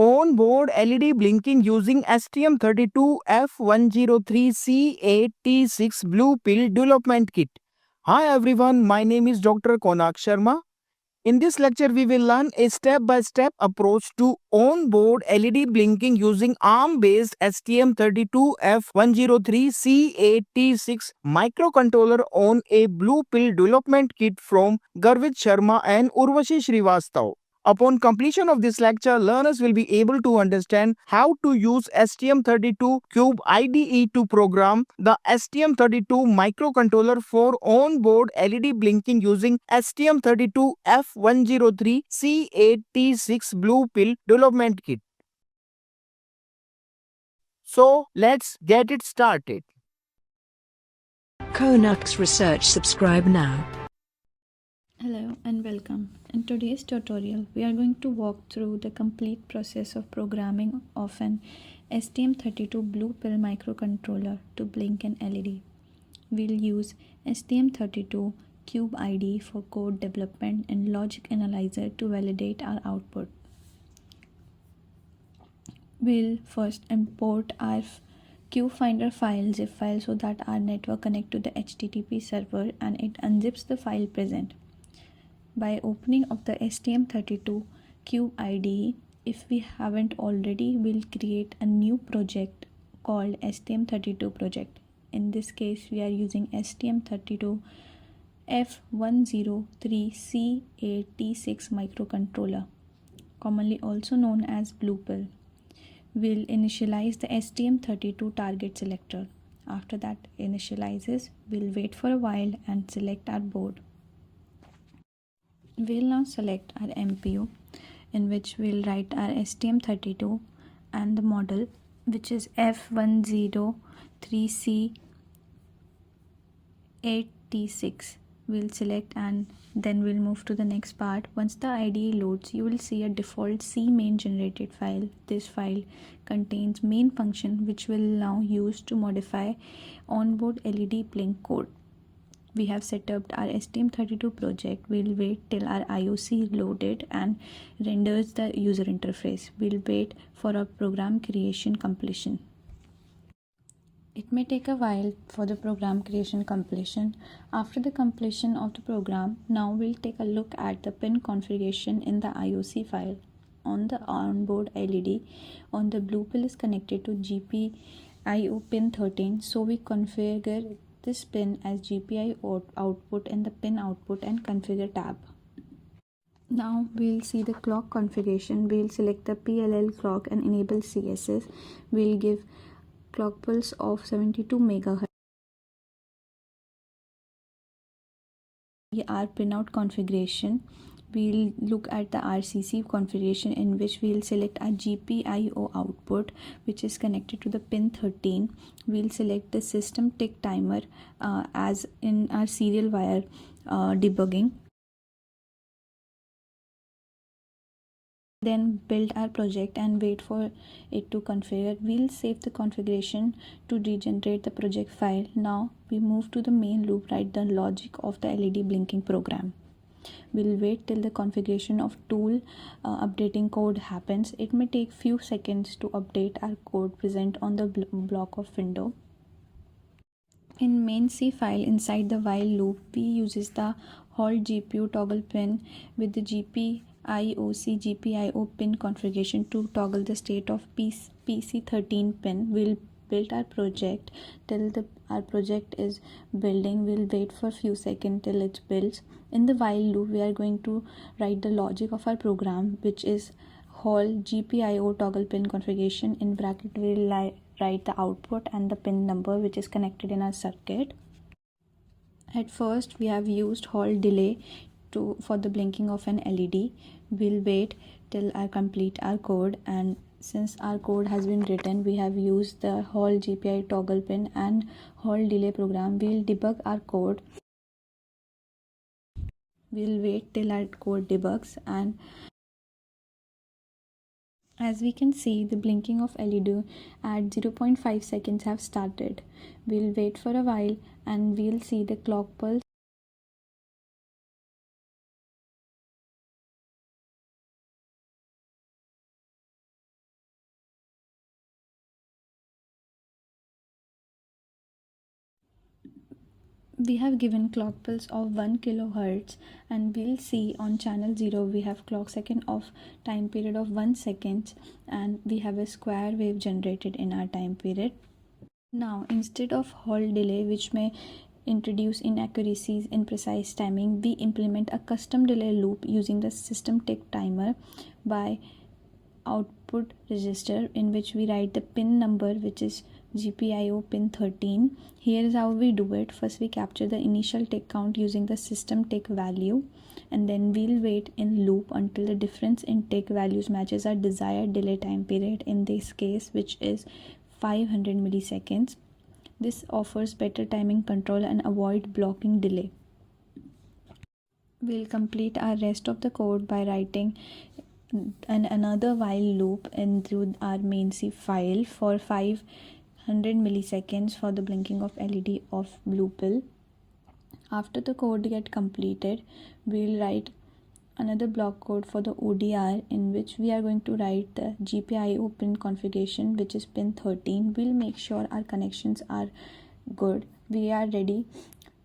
On-board LED blinking using STM32F103C8T6 Blue Pill Development Kit. Hi everyone, my name is Dr. KONARK'S. In this lecture, we will learn a step-by-step approach to on-board LED blinking using ARM-based STM32F103C8T6 microcontroller on a Blue Pill development kit from Garvit Sharma and Urvashi Srivastav. Upon completion of this lecture, learners will be able to understand how to use STM32CubeIDE to program the STM32 microcontroller for on-board LED blinking using STM32F103C8T6 Blue Pill Development Kit. So, let's get it started. KONARK'S Research, subscribe now. Hello and welcome. In today's tutorial, we are going to walk through the complete process of programming of an STM32 Blue Pill microcontroller to blink an LED. We'll use STM32 CubeIDE for code development and logic analyzer to validate our output. We'll first import our QFinder file, zip file, so that our network connect to the HTTP server and it unzips the file present. By opening of the STM32 CubeIDE, if we haven't already, we'll create a new project called STM32 project. In this case, we are using STM32F103C8T6 microcontroller, commonly also known as Blue Pill. We'll initialize the STM32 target selector. After that initializes, we'll wait for a while and select our board. We'll now select our MPU, in which we'll write our STM32 and the model, which is F103C8T6. We'll select and then we'll move to the next part. Once the IDE loads, you will see a default C main generated file. This file contains main function, which we'll now use to modify onboard LED blink code. We have set up our STM32 project. We'll wait till our IOC loaded and renders the user interface. We'll wait for our program creation completion. It may take a while for the program creation completion. After the completion of the program, now we'll take a look at the pin configuration in the IOC file. On the onboard LED, on the Blue Pill is connected to GPIO pin 13, so we configure this pin as GPIO output in the pin output and configure tab. Now we'll see the clock configuration. We'll select the PLL clock and enable CSS. We'll give clock pulse of 72 MHz. Our pinout configuration. We'll look at the RCC configuration, in which we'll select our GPIO output, which is connected to the pin 13. We'll select the system tick timer as in our serial wire debugging. Then build our project and wait for it to configure. We'll save the configuration to regenerate the project file. Now we move to the main loop, write the logic of the LED blinking program. We'll wait till the configuration of tool updating code happens. It may take few seconds to update our code present on the block of window. In main C file inside the while loop, we uses the hold GPU toggle pin with the GPIO pin configuration to toggle the state of PC13 pin. We'll build our project till our project is building. We'll wait for a few seconds till it builds. In the while loop, we are going to write the logic of our program, which is hold GPIO toggle pin configuration. In bracket, we'll write the output and the pin number, which is connected in our circuit. At first, we have used hold delay for the blinking of an LED. We'll wait till I complete our code, and since our code has been written, we have used the hold GPIO toggle pin and hold delay program. We'll debug our code. We'll wait till our code debugs, and as we can see, the blinking of LED at 0.5 seconds have started. We'll wait for a while and we'll see the clock pulse. We have given clock pulse of 1 kilohertz, and we'll see on channel 0 we have clock second of time period of 1 second, and we have a square wave generated in our time period. Now, instead of hold delay, which may introduce inaccuracies in precise timing, we implement a custom delay loop using the system tick timer by output register, in which we write the pin number, which is GPIO pin 13. Here is how we do it. First, we capture the initial tick count using the system tick value, and then we'll wait in loop until the difference in tick values matches our desired delay time period, in this case, which is 500 milliseconds. This offers better timing control and avoid blocking delay. We'll complete our rest of the code by writing another while loop through our main C file for 500 milliseconds for the blinking of LED of blue pill. After the code get completed, we'll write another block code for the ODR, in which we are going to write the GPIO pin configuration, which is pin 13. We'll make sure our connections are good. We are ready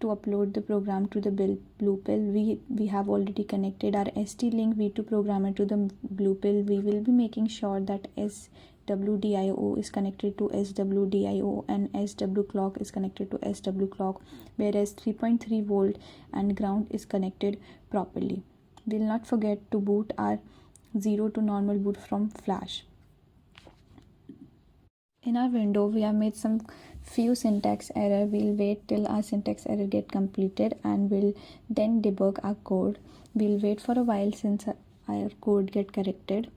to upload the program to the blue pill. We have already connected our ST-Link V2 programmer to the blue pill. We will be making sure that SWDIO is connected to SWDIO and SW clock is connected to SW clock, whereas 3.3 volt and ground is connected properly. We'll not forget to boot our 0 to normal boot from flash. In our window, we have made some few syntax error. We'll wait till our syntax error get completed, and we'll then debug our code. We'll wait for a while since our code get corrected.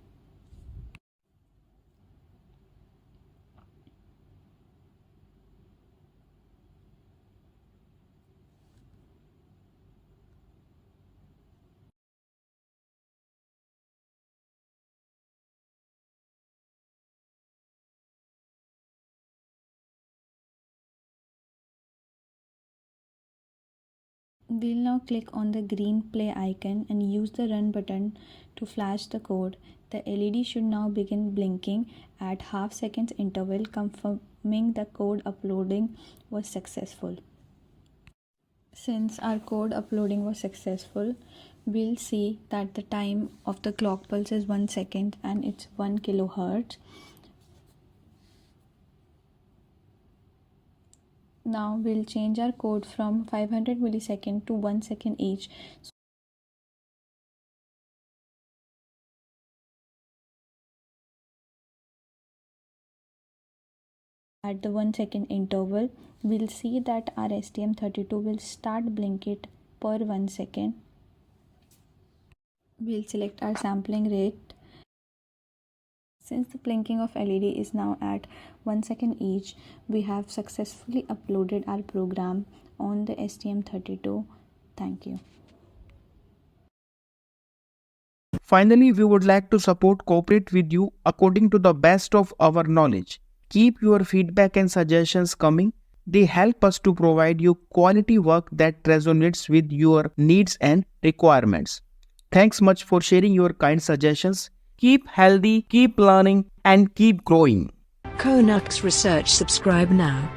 We'll now click on the green play icon and use the run button to flash the code. The LED should now begin blinking at half seconds interval, confirming the code uploading was successful. Since our code uploading was successful, we'll see that the time of the clock pulse is 1 second and it's 1 kilohertz. Now we'll change our code from 500 millisecond to 1 second each. At the 1 second interval, we'll see that our STM32 will start blinking per 1 second. We'll select our sampling rate. Since the blinking of LED is now at 1 second each, we have successfully uploaded our program on the STM32. Thank you. Finally, we would like to cooperate with you according to the best of our knowledge. Keep your feedback and suggestions coming. They help us to provide you quality work that resonates with your needs and requirements. Thanks much for sharing your kind suggestions. Keep healthy, keep learning, and keep growing. KONARK'S Research. Subscribe now.